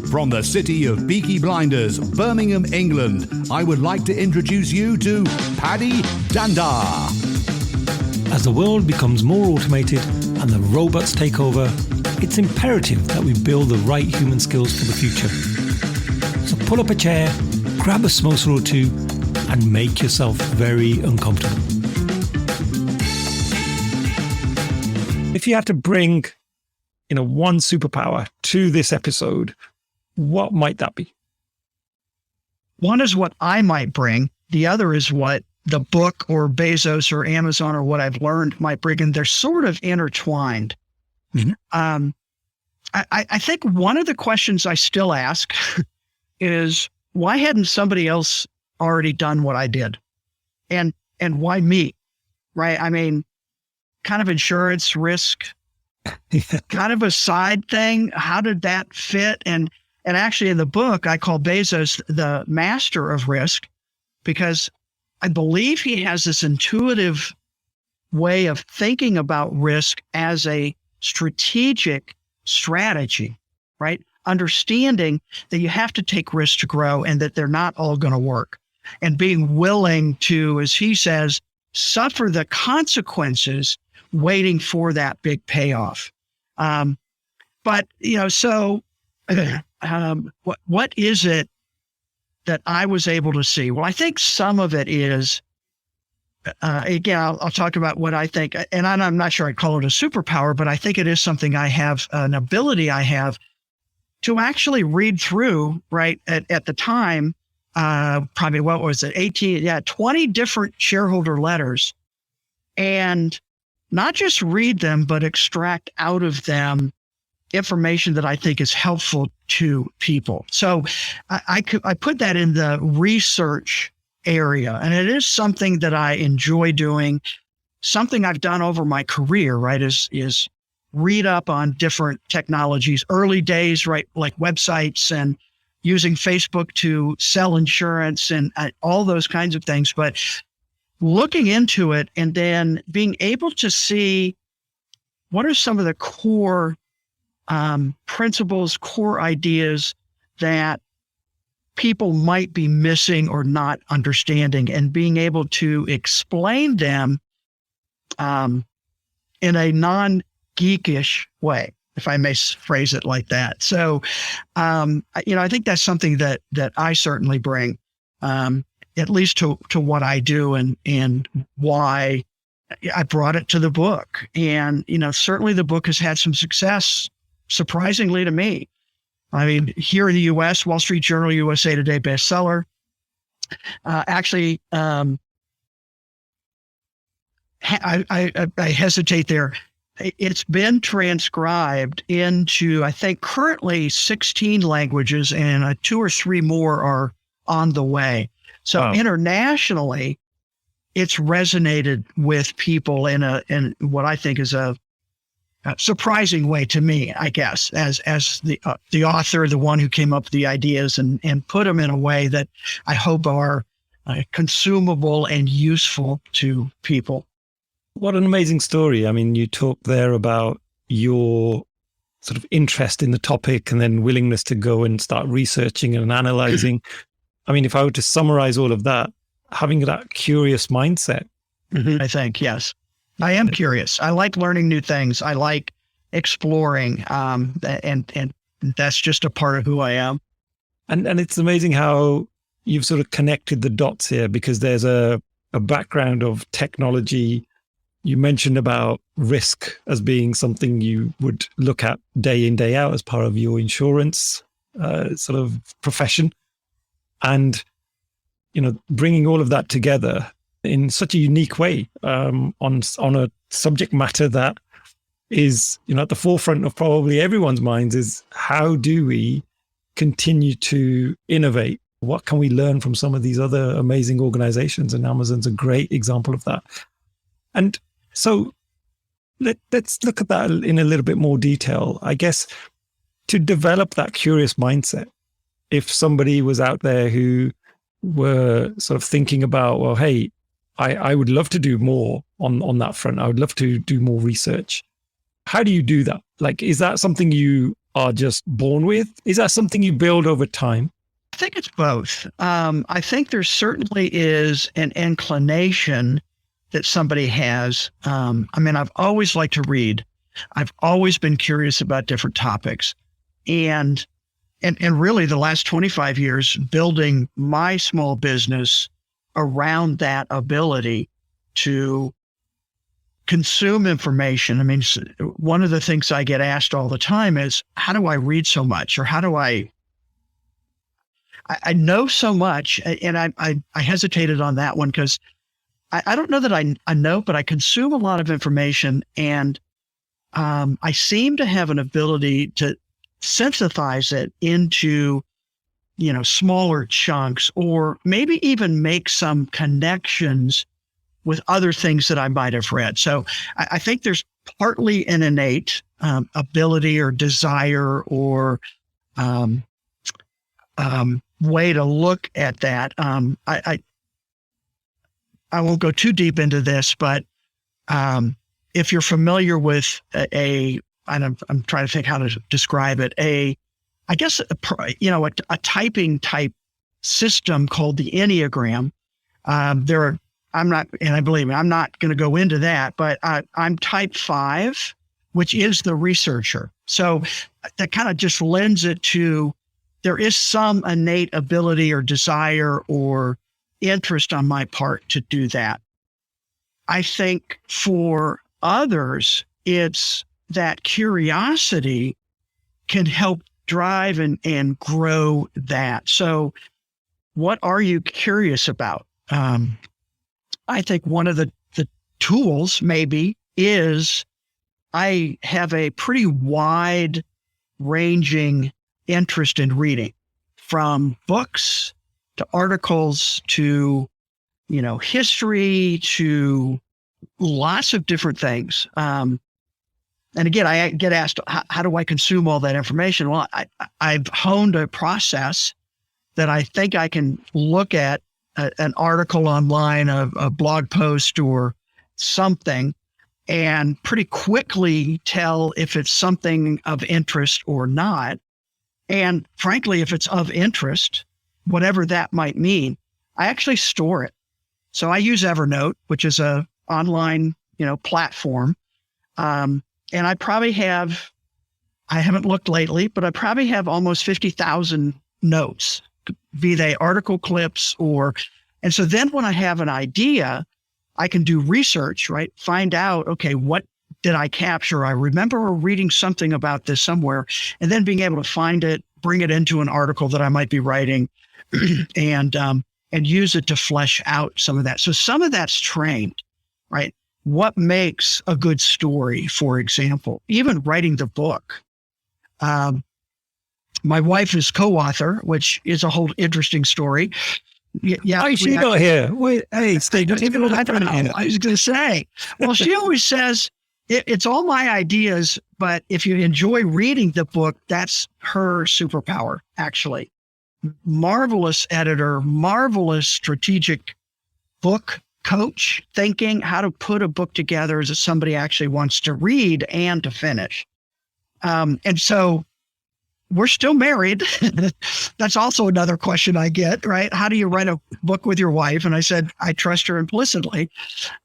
From the city of Peaky Blinders, Birmingham, England, I would like to introduce you to Paddy Dandar. As the world becomes more automated and the robots take over, it's imperative that we build the right human skills for the future. So pull up a chair, grab a samosa or two, and make yourself very uncomfortable. If you had to bring, one superpower to this episode, what might that be? One is what I might bring. The other is what the book or Bezos or Amazon or what I've learned might bring. And they're sort of intertwined. Mm-hmm. I think one of the questions I still ask is, why hadn't somebody else already done what I did? And why me? Right? I mean, kind of insurance risk, kind of a side thing. How did that fit? And actually in the book, I call Bezos the master of risk, because I believe he has this intuitive way of thinking about risk as a strategic strategy, right? Understanding that you have to take risks to grow and that they're not all going to work, and being willing to, as he says, suffer the consequences, waiting for that big payoff. But what is it that I was able to see? Well, I think some of it is, again, I'll talk about what I think, and I'm not sure I'd call it a superpower, but I think it is something I have, an ability I have to actually read through, right, at the time, probably, what was it, 20 different shareholder letters, and not just read them, but extract out of them information that I think is helpful to people. So I put that in the research area, and it is something that I enjoy doing. Something I've done over my career, right, is read up on different technologies, early days, right, like websites and using Facebook to sell insurance and all those kinds of things. But looking into it and then being able to see what are some of the core principles, core ideas that people might be missing or not understanding, and being able to explain them in a non-geekish way, if I may phrase it like that. So, I think that's something that I certainly bring, at least to what I do, and why I brought it to the book. And, certainly the book has had some success, surprisingly to me. I mean, here in the U.S., Wall Street Journal, USA Today bestseller. I hesitate there. It's been transcribed into, I think, currently 16 languages, and 2 or 3 more are on the way. So wow. Internationally, it's resonated with people in what I think is a surprising way to me, I guess, as the author, the one who came up with the ideas, and put them in a way that I hope are consumable and useful to people. What an amazing story. I mean, you talked there about your sort of interest in the topic and then willingness to go and start researching and analyzing. I mean, if I were to summarize all of that, having that curious mindset. Mm-hmm. I think, yes. I am curious. I like learning new things. I like exploring, and that's just a part of who I am. And it's amazing how you've sort of connected the dots here, because there's a background of technology. You mentioned about risk as being something you would look at day in, day out as part of your insurance sort of profession. And, bringing all of that together in such a unique way on a subject matter that is, at the forefront of probably everyone's minds, is how do we continue to innovate? What can we learn from some of these other amazing organizations? And Amazon's a great example of that. And so let's look at that in a little bit more detail. I guess to develop that curious mindset, if somebody was out there who were sort of thinking about, well, hey, I would love to do more on that front. I would love to do more research. How do you do that? Like, is that something you are just born with? Is that something you build over time? I think it's both. I think there certainly is an inclination that somebody has. I've always liked to read. I've always been curious about different topics. And really the last 25 years building my small business around that ability to consume information. One of the things I get asked all the time is, how do I read so much? Or how do I know so much? And I hesitated on that one because I don't know that I know, but I consume a lot of information, and I seem to have an ability to synthesize it into, smaller chunks, or maybe even make some connections with other things that I might have read. So I think there's partly an innate ability or desire or way to look at that. I won't go too deep into this, but if you're familiar with I'm trying to think how to describe it, a typing type system called the Enneagram. I'm not going to go into that, but I'm type 5, which is the researcher. So that kind of just lends it to, there is some innate ability or desire or interest on my part to do that. I think for others, it's that curiosity can help drive and grow that. So what are you curious about? I think one of the tools maybe is I have a pretty wide ranging interest in reading, from books to articles to, history to lots of different things. And again, I get asked, how do I consume all that information? Well, I've honed a process that I think I can look at an article online, a blog post or something, and pretty quickly tell if it's something of interest or not. And frankly, if it's of interest, whatever that might mean, I actually store it. So I use Evernote, which is a online, platform. And I probably have, I haven't looked lately, but I probably have almost 50,000 notes, be they article clips and so then when I have an idea, I can do research, right? Find out, okay, what did I capture? I remember reading something about this somewhere, and then being able to find it, bring it into an article that I might be writing and use it to flesh out some of that. So some of that's trained, right? What makes a good story, for example, even writing the book. My wife is co-author, which is a whole interesting story. Yeah, she got here. Wait, hey, stay. Don't even look at I was going to say. Well, she always says it's all my ideas, but if you enjoy reading the book, that's her superpower. Actually, marvelous editor, marvelous strategic book coach, thinking how to put a book together as somebody actually wants to read and to finish. And so we're still married. That's also another question I get, right? How do you write a book with your wife? And I said, I trust her implicitly.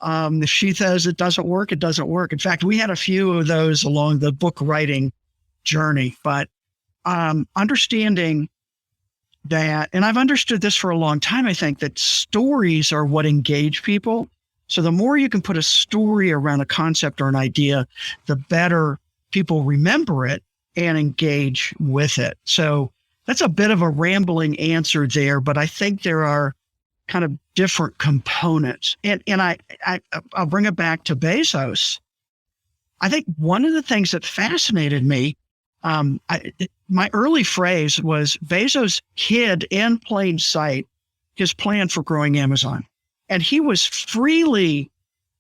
If she says it doesn't work, it doesn't work. In fact, we had a few of those along the book writing journey, but understanding that, and I've understood this for a long time, I think that stories are what engage people. So the more you can put a story around a concept or an idea, the better people remember it and engage with it. So that's a bit of a rambling answer there, but I think there are kind of different components. And I'll bring it back to Bezos. I think one of the things that fascinated me, my early phrase was Bezos hid in plain sight his plan for growing Amazon. And he was freely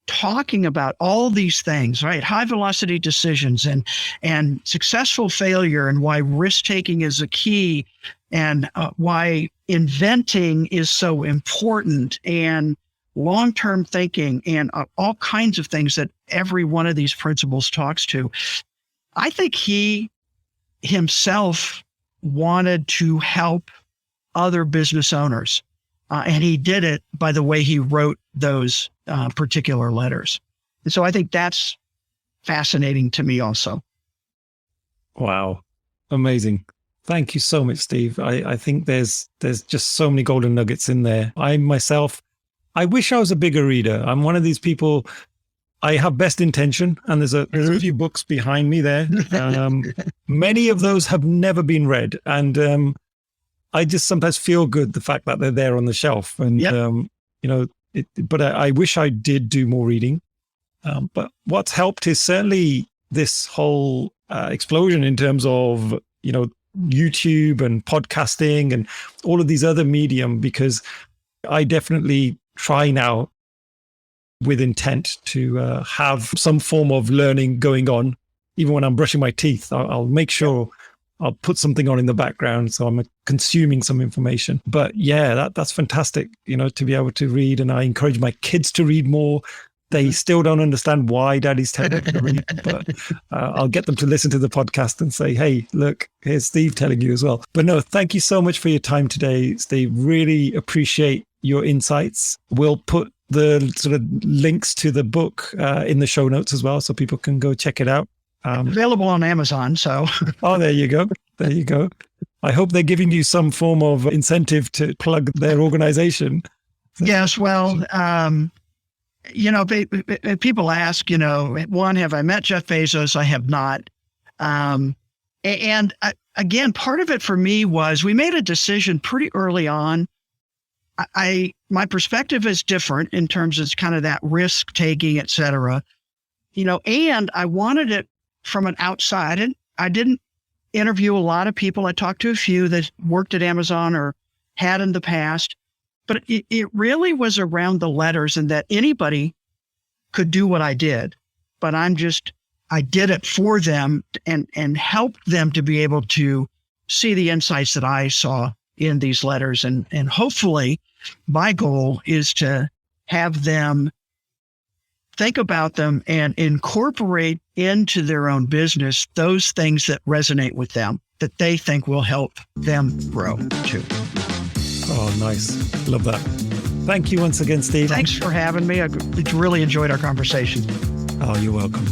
talking about all these things, right? High velocity decisions and successful failure, and why risk taking is a key, and why inventing is so important, and long-term thinking, and all kinds of things that every one of these principles talks to. I think he himself wanted to help other business owners. And he did it by the way he wrote those particular letters. And so I think that's fascinating to me also. Wow. Amazing. Thank you so much, Steve. I think there's just so many golden nuggets in there. I myself, I wish I was a bigger reader. I'm one of these people, I have best intention, and there's a few books behind me there. Many of those have never been read. And I just sometimes feel good, the fact that they're there on the shelf. And, but I wish I did do more reading. But what's helped is certainly this whole explosion in terms of, YouTube and podcasting and all of these other medium, because I definitely try now with intent to have some form of learning going on. Even when I'm brushing my teeth, I'll make sure I'll put something on in the background, so I'm consuming some information. But yeah, that's fantastic, to be able to read. And I encourage my kids to read more. They still don't understand why Daddy's telling them to read, but I'll get them to listen to the podcast and say, hey, look, here's Steve telling you as well. But no, thank you so much for your time today, Steve. Really appreciate your insights. We'll put the sort of links to the book in the show notes as well, so people can go check it out. Available on Amazon, so. Oh, there you go. There you go. I hope they're giving you some form of incentive to plug their organization. Yes, well, people ask, one, have I met Jeff Bezos? I have not. Again, part of it for me was we made a decision pretty early on. My perspective is different in terms of kind of that risk taking, et cetera, and I wanted it from an outside. And I didn't interview a lot of people. I talked to a few that worked at Amazon or had in the past. But it really was around the letters, and that anybody could do what I did, but I did it for them and helped them to be able to see the insights that I saw in these letters. And hopefully my goal is to have them think about them and incorporate into their own business those things that resonate with them, that they think will help them grow too. Oh, nice. Love that. Thank you once again, Steve. Thanks for having me. I really enjoyed our conversation. Oh, you're welcome.